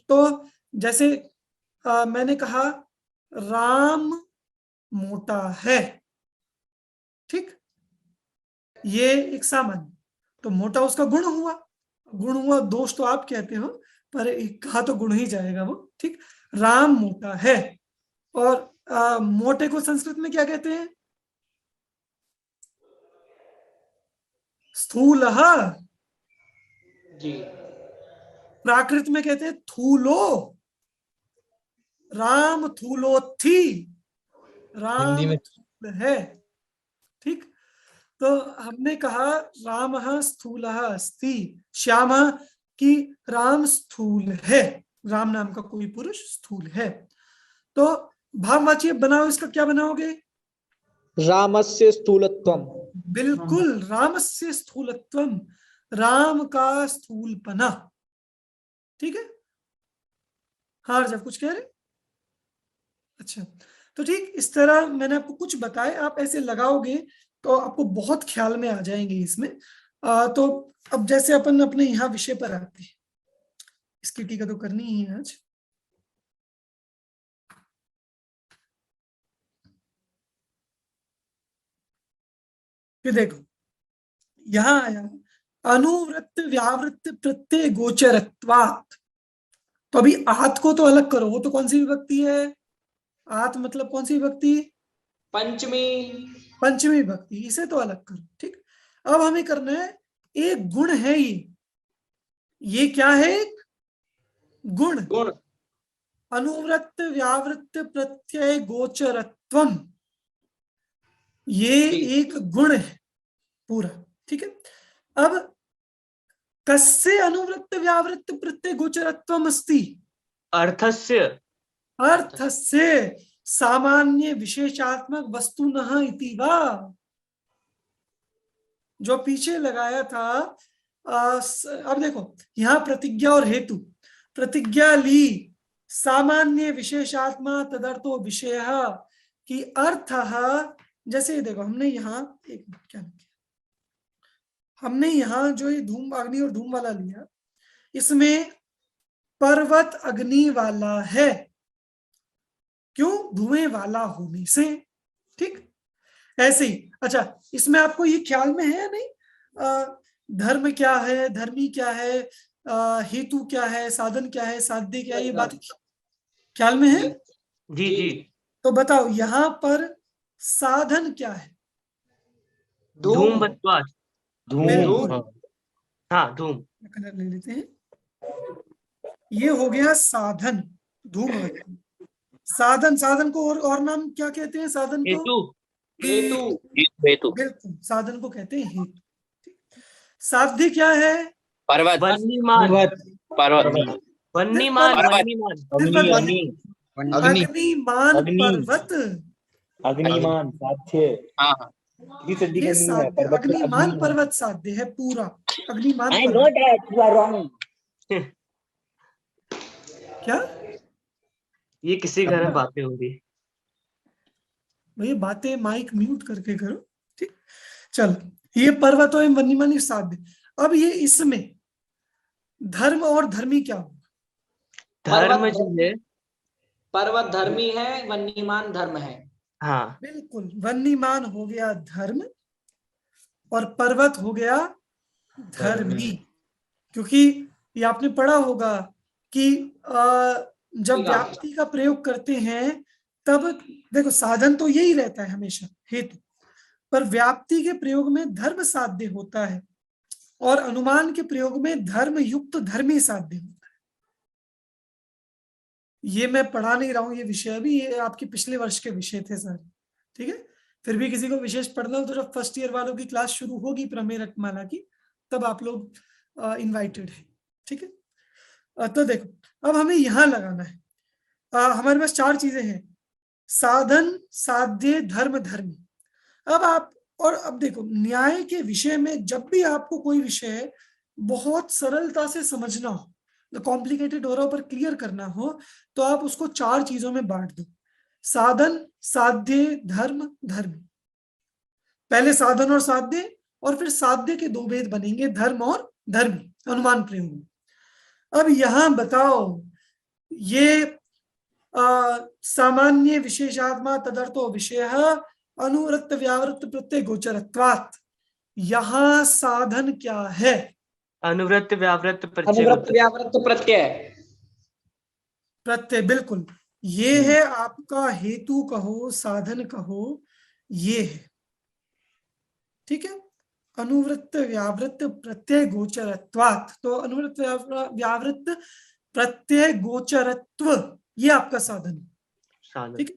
तो जैसे मैंने कहा राम मोटा है, ठीक, ये एक सामान्य, तो मोटा उसका गुण हुआ, गुण हुआ, दोष तो आप कहते हो, पर एक कहा तो गुण ही जाएगा वो। ठीक, राम मोटा है, और मोटे को संस्कृत में क्या कहते हैं? स्थूलः। जी। प्राकृत में कहते हैं थूलो, राम थूलोथी, हिंदी राम में थूल है। ठीक, तो हमने कहा रामः स्थूलः अस्ति, श्यामः कि राम स्थूल है, राम नाम का कोई पुरुष स्थूल है। तो भाववाची बनाओ, इसका क्या बनाओगे? रामस्य स्थूलत्वम। बिल्कुल, रामस्य स्थूलत्वम, राम का स्थूलपना। ठीक है, हाँ जब कुछ कह रहे? अच्छा, तो ठीक, इस तरह मैंने आपको कुछ बताए, आप ऐसे लगाओगे तो आपको बहुत ख्याल में आ जाएंगे इसमें। तो अब जैसे अपन अपने यहाँ विषय पर आते हैं, इसकी टीका तो करनी ही है आज। फिर देखो यहां आया अनुवृत्त व्यावृत्त प्रत्यय गोचरत्वात्। तो अभी आत को तो अलग करो, वो तो कौन सी विभक्ति है? आत मतलब कौन सी विभक्ति? पंचमी। पंचमी विभक्ति, इसे तो अलग करो। ठीक, अब हमें करना है, एक गुण है ये क्या है? एक गुण। गुण। अनुवृत्त व्यावृत्त प्रत्यय गोचरत्वम, ये एक गुण है पूरा। ठीक है, अब कस्य अनुवृत्त व्यावृत्त प्रत्यय गोचरत्वम अस्ति? अर्थस्य। अर्थस्य सामान्य विशेषात्मक वस्तुनः इति वा। जो पीछे लगाया था, अब देखो यहां प्रतिज्ञा और हेतु, प्रतिज्ञा ली सामान्य विशेषात्मा तदर्थो विषय कि अर्थ, जैसे देखो हमने यहाँ एक क्या किया, हमने यहाँ जो ये धूम अग्नि और धूम वाला लिया, इसमें पर्वत अग्नि वाला है, क्यों? धुएं वाला होने से। ठीक, ऐसे ही अच्छा, इसमें आपको ये ख्याल में है या नहीं, धर्म क्या है, धर्मी क्या है, हेतु क्या है, साधन क्या है, साध्य क्या है, ये बात ख्याल में है? जी जी। तो बताओ यहाँ पर साधन क्या है? धूमवत्वात्। बिल्कुल, हाँ धूम। कलर ले लेते हैं, ये हो गया साधन, धूम। साधन, साधन को और नाम क्या कहते हैं? साधन को हेतु। हेतु। हेतु। बिल्कुल, साधन को कहते हैं हेतु। साध्य क्या है? पर्वत। वन्यमान। पर्वत। वन्यमान। अग्नि अग्निमान पर्वत, अग्निमान साध्य। हाँ हाँ। ये साध्य, अग्निमान पर्वत साध्य है पूरा, अग्निमान I know पर्वत। that you are wrong. क्या ये किसी घर में बातें हो रही है। ये बातें माइक म्यूट करके करो। ठीक, चलो, ये पर्वत और वन्यमान साध्य। अब ये इसमें धर्म और धर्मी क्या होगा? धर्म जो है, पर्वत धर्मी है, वन्यमान धर्म है। हाँ बिल्कुल, वन्यमान हो गया धर्म और पर्वत हो गया धर्मी। क्योंकि ये आपने पढ़ा होगा कि जब व्याप्ति का प्रयोग करते हैं तब देखो साधन तो यही रहता है हमेशा, हेतु, पर व्याप्ति के प्रयोग में धर्म साध्य होता है और अनुमान के प्रयोग में धर्म युक्त धर्मी साध्य होता है। ये मैं पढ़ा नहीं रहा हूँ, ये विषय अभी, ये आपके पिछले वर्ष के विषय थे सर, ठीक है। फिर भी किसी को विशेष पढ़ना हो तो जब फर्स्ट ईयर वालों की क्लास शुरू होगी प्रमेय रत्नमाला की, तब आप लोग इनवाइटेड है, ठीक है। तो देखो अब हमें यहाँ लगाना है, हमारे पास 4 चीजें हैं, साधन, साध्य, धर्म, धर्मी। अब देखो न्याय के विषय में जब भी आपको कोई विषय बहुत सरलता से समझना हो, कॉम्प्लिकेटेड हो रहा हो पर क्लियर करना हो, तो आप उसको 4 चीजों में बांट दो, साधन, साध्य, धर्म, धर्मी। पहले साधन और साध्य, और फिर साध्य के 2 भेद बनेंगे, धर्म और धर्मी, अनुमान प्रयोग। अब यहां बताओ, ये सामान्य विशेषात्मा तदर्थो विषय अनुवृत्त व्यावृत्त प्रत्यय गोचरत्वात्, यहां साधन क्या है? अनुवृत्त व्यावृत्त प्रत्यय अनुवृत्त व्यावृत्त प्रत्यय, प्रत्यय, बिल्कुल ये है आपका हेतु कहो, साधन कहो, ये है, ठीक है। अनुवृत्त व्यावृत्त प्रत्यय गोचरत्वात्, तो अनुवृत्त व्यावृत्त प्रत्यय गोचरत्व, ये आपका साधन है, ठीक है।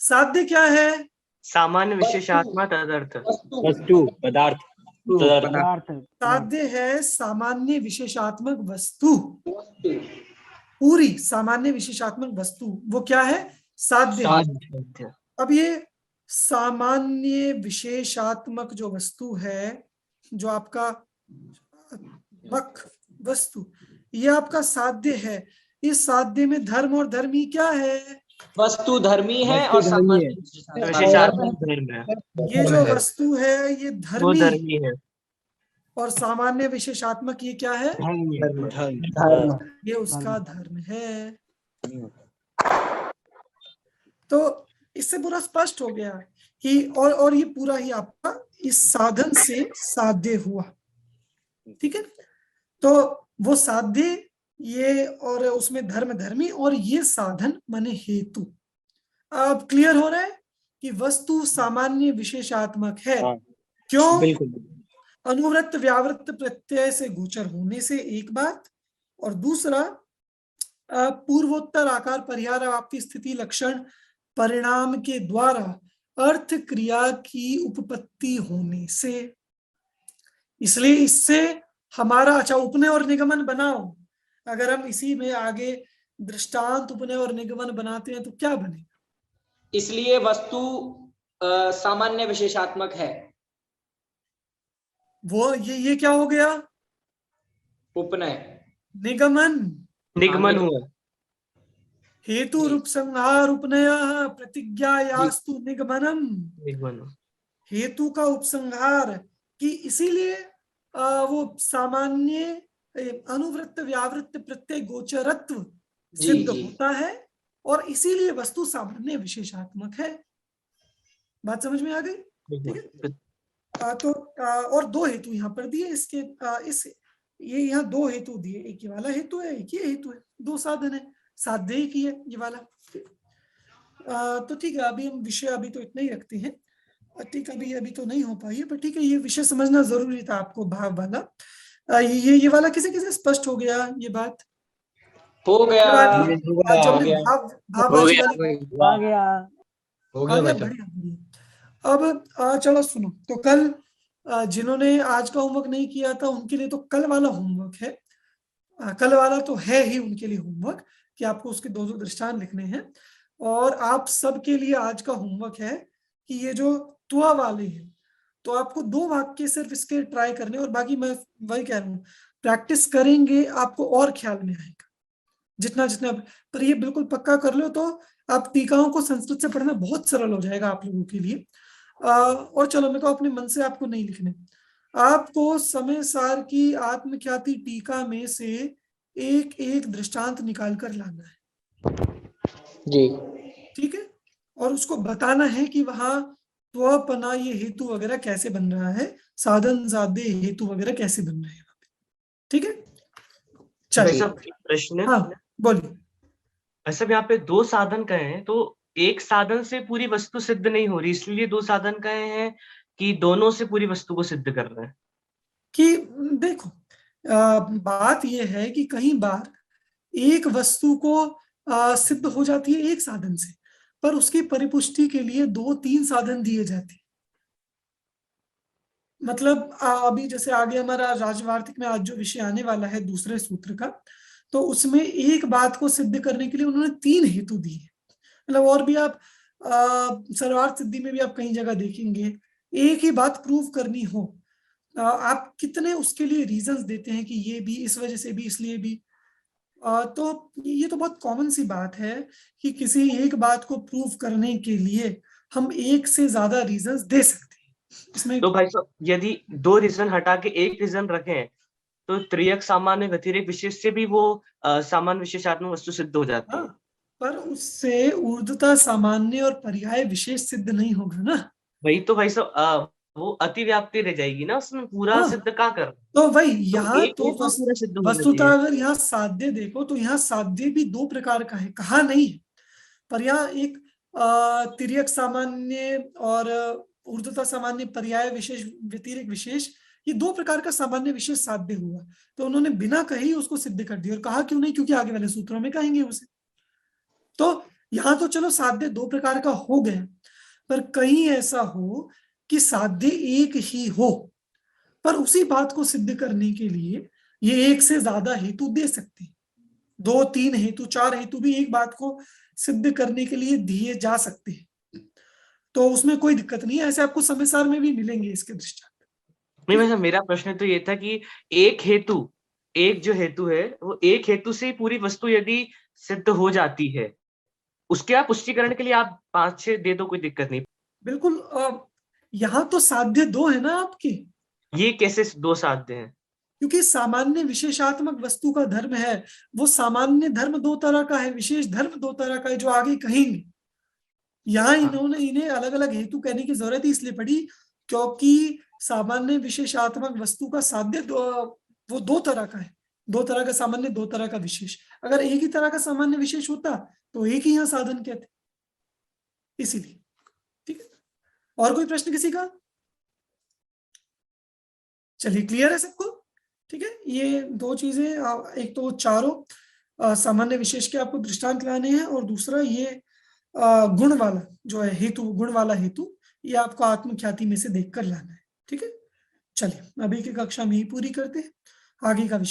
साध्य क्या है? सामान्य विशेषात्मा तदर्थ, वस्तु, पदार्थ, तदर्थ। साध्य है सामान्य विशेषात्मक वस्तु, पूरी सामान्य विशेषात्मक वस्तु, वो क्या है? साध्य। अब ये सामान्य विशेषात्मक जो वस्तु है, जो आपका वस्तु, ये आपका साध्य है। इस साध्य में धर्म और धर्मी क्या है? वस्तु धर्मी है और सामान्य विशेषात्मक धर्म है। ये जो वस्तु है ये वो धर्मी धर्मी है, और सामान्य विशेषात्मक ये क्या है? धर्म। ये उसका धर्म है। तो इससे पूरा स्पष्ट हो गया कि और ये पूरा ही आपका इस साधन से साध्य हुआ, ठीक है। तो वो साध्य ये, और उसमें धर्म धर्मी, और ये साधन माने हेतु। अब क्लियर हो रहा है कि वस्तु सामान्य विशेषात्मक है, क्यों? बिल्कुल। अनुवृत्त व्यावृत्त प्रत्यय से गोचर होने से, एक बात, और दूसरा पूर्वोत्तर आकार परिहार अवाप्ति स्थिति लक्षण परिणाम के द्वारा अर्थ क्रिया की उपपत्ति होने से। इसलिए इससे हमारा, अच्छा उपनय और निगमन बनाओ, अगर हम इसी में आगे दृष्टांत उपनय और निगमन बनाते हैं तो क्या बनेगा? इसलिए वस्तु सामान्य विशेषात्मक है। वो ये क्या हो गया? उपनय। निगमन हुआ। हेतु रूप संहार उपनय प्रतिज्ञायास्तु निगमनम, हेतु का उपसंहार, कि इसीलिए वो सामान्य अनुवृत्त व्यावृत्त प्रत्यय गोचरत्व सिद्ध होता है, और इसीलिए वस्तु सामान्य विशेषात्मक है। बात समझ में आ गई? ठीक है। तो और 2 हेतु यहाँ पर दिए, इसके ये यहाँ 2 हेतु दिए, एक ये वाला हेतु है, एक ये हेतु है, 2 साधन है, साध्य एक ही है ये वाला। तो ठीक है, अभी हम विषय अभी तो इतना ही रखते हैं, ठीक है। अभी तो नहीं हो पाई है, पर ठीक है, ये विषय समझना जरूरी था आपको, भाव वाला। ये वाला किसे किसे स्पष्ट हो गया? ये बात हो गया, अब चलो सुनो, तो कल जिन्होंने आज का होमवर्क नहीं किया था उनके लिए तो कल वाला होमवर्क है, कल वाला तो है ही उनके लिए होमवर्क, कि आपको उसके 2 दृष्टांत लिखने हैं। और आप सबके लिए आज का होमवर्क है कि ये जो त्वा वाले हैं, तो आपको 2 वाक्य सिर्फ इसके ट्राई करने, और बाकी मैं वही कह रहा हूँ, प्रैक्टिस करेंगे आपको और ख्याल में आएगा जितना जितना। पर ये बिल्कुल पक्का कर लो तो आप टीकाओं को संस्कृत से पढ़ना बहुत सरल हो जाएगा आप लोगों के लिए। और चलो, मैं कहूँ अपने मन से आपको नहीं लिखने, आपको समय सार की आत्मख्याति टीका में से एक एक दृष्टांत निकाल कर लाना है जी, ठीक है। और उसको बताना है कि वहां त्वपना ये हेतु वगैरह कैसे बन रहा है, साधन साध्य हेतु वगैरह कैसे बन रहे हैं, ठीक है। चलिए, प्रश्न। हाँ बोलिए। ऐसा यहाँ पे 2 साधन कहे हैं, तो एक साधन से पूरी वस्तु सिद्ध नहीं हो रही, इसलिए 2 साधन कहे हैं कि दोनों से पूरी वस्तु को सिद्ध कर रहे हैं? कि देखो बात यह है कि कई बार एक वस्तु को सिद्ध हो जाती है एक साधन से, पर उसकी परिपुष्टि के लिए 2-3 साधन दिए जाते हैं। मतलब अभी जैसे आगे हमारा राजवार्तिक में आज जो विषय आने वाला है दूसरे सूत्र का, तो उसमें एक बात को सिद्ध करने के लिए उन्होंने 3 हेतु दिए। मतलब और भी आप सर्वार्थ सिद्धि में भी आप कई जगह देखेंगे, एक ही बात प्रूव करनी हो, आप कितने उसके लिए रीजंस देते हैं कि ये भी, इस वजह से भी, इसलिए भी। तो ये तो बहुत कॉमन सी बात है कि किसी एक बात को प्रूव करने के लिए हम एक से ज्यादा रीजंस दे सकते हैं। इसमें तो भाई साहब यदि 2 रीजन हटा के एक रीजन रखें तो त्रियक सामान्य व्यतिरेक विशेष से भी वो सामान्य विशेषात्मक वस्तु सिद्ध हो जाती है। पर उससे ऊर्ध्वता सामान्य और पर्याय विशेष सिद्ध नहीं होगा ना। वही तो भाई साहब वो अतिव्याप्ति रह जाएगी ना, उसमें पूरा सिद्ध क्या कर। तो भाई यहाँ तो पूरा सिद्ध हो जाती वस्तुतः है। अगर यहाँ साध्य देखो तो यहाँ साध्य भी 2 प्रकार का है, कहा नहीं है, पर यहाँ एक तिर्यक सामान्य और ऊर्ध्वता सामान्य पर्याय विशेष व्यतिरेक विशेष, ये 2 प्रकार का सामान्य विशेष साध्य हुआ। तो उन्होंने बिना कही उसको सिद्ध कर दिया। और कहा क्यों नहीं? क्योंकि आगे वाले सूत्रों में कहेंगे उसे। तो यहाँ तो चलो साध्य 2 प्रकार का हो गया, पर कहीं ऐसा हो कि साध्य एक ही हो, पर उसी बात को सिद्ध करने के लिए ये एक से ज्यादा हेतु दे सकते हैं। 2-3 हेतु, 4 हेतु भी एक बात को सिद्ध करने के लिए दिए जा सकते हैं। तो उसमें कोई दिक्कत नहीं है, ऐसे आपको समय सार में भी मिलेंगे इसके दृष्टांत। नहीं वैसे मेरा प्रश्न तो ये था कि एक जो हेतु है वो एक हेतु से ही पूरी वस्तु यदि सिद्ध हो जाती है, उसके आप पुष्टिकरण के लिए आप 5-6 दे दो, कोई दिक्कत नहीं। बिल्कुल। यहाँ तो साध्य 2 है ना आपकी। ये कैसे 2 साध्य हैं? क्योंकि सामान्य विशेषात्मक वस्तु का धर्म है, वो सामान्य धर्म 2 तरह का है, विशेष धर्म 2 तरह का है, जो आगे कहेंगे। यहाँ इन्हें अलग अलग हेतु कहने की जरूरत ही इसलिए पड़ी क्योंकि सामान्य विशेषात्मक वस्तु का साध्य वो 2 तरह का है, 2 तरह का सामान्य, 2 तरह का विशेष। अगर एक ही तरह का सामान्य विशेष होता तो एक ही यहाँ साधन कहते, इसीलिए। ठीक है, और कोई प्रश्न किसी का? चलिए, क्लियर है सबको? ठीक है, ये 2 चीजें, एक तो चारों सामान्य विशेष के आपको दृष्टांत लाने हैं, और दूसरा ये गुण वाला जो है हेतु, गुण वाला हेतु, ये आपको आत्मख्याति में से देखकर लाना है। ठीक है, चलिए अभी की कक्षा में ही पूरी करते हैं, आगे का विषय